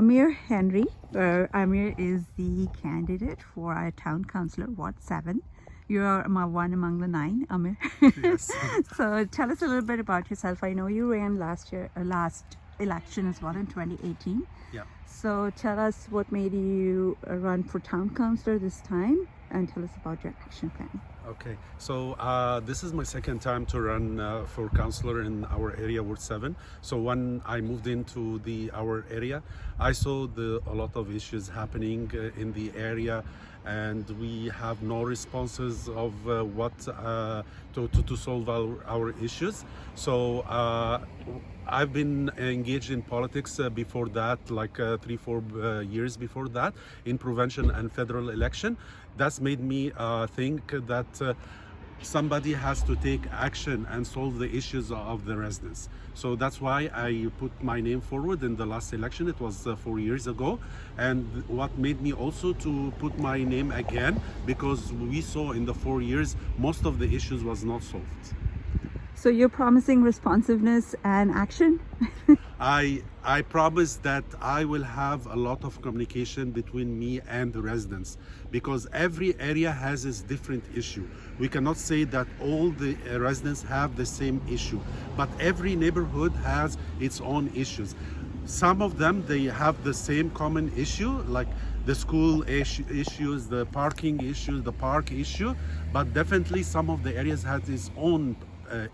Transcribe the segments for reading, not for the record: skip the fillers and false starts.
Amir Henry. Amir is the candidate for our town councillor, Ward 7. You're one among the 9, Amir. Yes. So tell us a little bit about yourself. I know you ran last election as well in 2018. Yeah. So tell us what made you run for town councillor this time, and tell us about your action plan. Okay, so this is my second time to run for councillor in our area, Ward 7. So when I moved into our area, I saw a lot of issues happening in the area, and we have no responses of what to solve our issues. So I've been engaged in politics before that, like 3-4 years before that, in provincial and federal election. That's made me think that somebody has to take action and solve the issues of the residents. So that's why I put my name forward in the last election. It was 4 years ago. And what made me also to put my name again, because we saw in the 4 years, most of the issues was not solved. So you're promising responsiveness and action? I promise that I will have a lot of communication between me and the residents, because every area has its different issue. We cannot say that all the residents have the same issue, but every neighborhood has its own issues. Some of them, they have the same common issue, like the school issues, the parking issues, the park issue, but definitely some of the areas have its own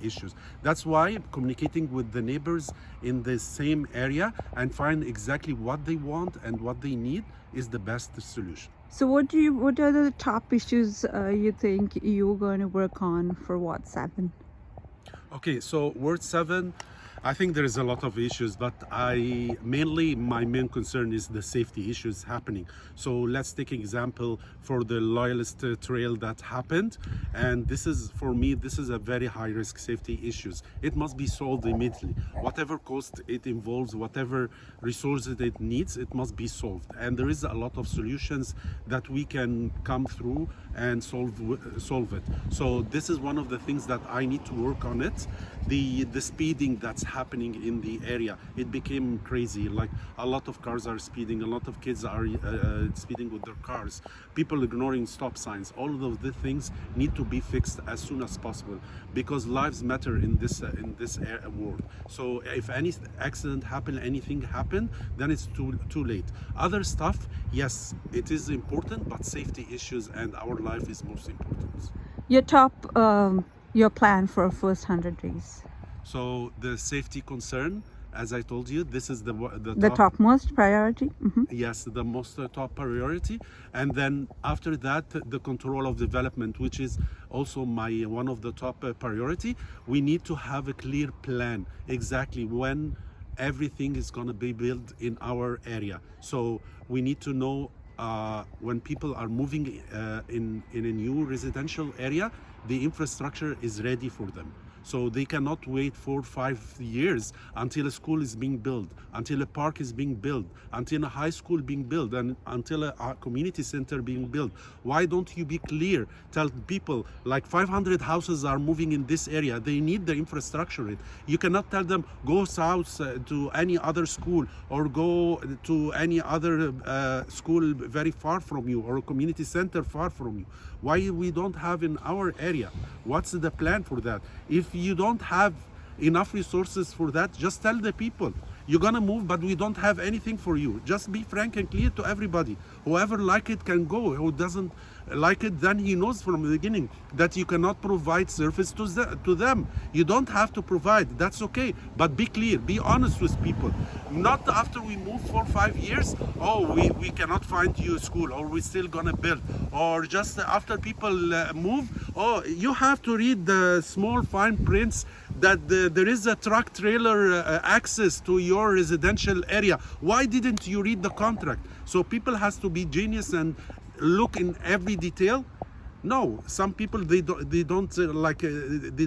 issues. That's why communicating with the neighbors in the same area and find exactly what they want and what they need is the best solution. So what are the top issues you think you're going to work on for Ward 7? Okay, so Ward 7, I think there is a lot of issues, but my main concern is the safety issues happening. So let's take an example for the Loyalist trail that happened, and this is, for me, this is a very high risk safety issues. It must be solved immediately. Whatever cost it involves, whatever resources it needs, it must be solved. And there is a lot of solutions that we can come through and solve it. So this is one of the things that I need to work on it. The speeding that's happening in the area, it became crazy. Like a lot of cars are speeding, a lot of kids are speeding with their cars, people ignoring stop signs. All of the things need to be fixed as soon as possible, because lives matter in this world. So if any accident happen, anything happen, then it's too late. Other stuff, yes, it is important, but safety issues and our life is most important. Your plan for first 100 days. So the safety concern, as I told you, this is the topmost priority. Mm-hmm. Yes, the most top priority. And then after that, the control of development, which is also one of the top priority. We need to have a clear plan exactly when everything is going to be built in our area. So we need to know when people are moving in a new residential area, the infrastructure is ready for them. So they cannot wait 4 or 5 years until a school is being built, until a park is being built, until a high school being built, and until a community center being built. Why don't you be clear? Tell people, like 500 houses are moving in this area. They need the infrastructure. You cannot tell them, go south to any other school, or go to any other school very far from you, or a community center far from you. Why we don't have in our area? What's the plan for that? If you don't have enough resources for that, just tell the people you're gonna move, but we don't have anything for you. Just be frank and clear to everybody. Whoever like it can go. Who doesn't like it, then he knows from the beginning that you cannot provide service to them. You don't have to provide, that's okay, but be clear, be honest with people. Not after we move 4 or 5 years, oh, we cannot find you a school, or we're still gonna build, or just after people move, oh, you have to read the small fine prints that there is a truck trailer access to your residential area. Why didn't you read the contract? So people has to be genius and look in every detail. No, some people they don't they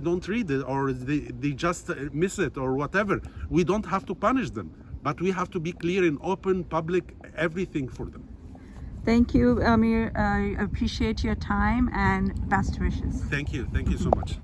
don't read it, or they just miss it, or whatever. We don't have to punish them, but we have to be clear and open, public, everything for them. Thank you, Amir. I appreciate your time and best wishes. Thank you so much.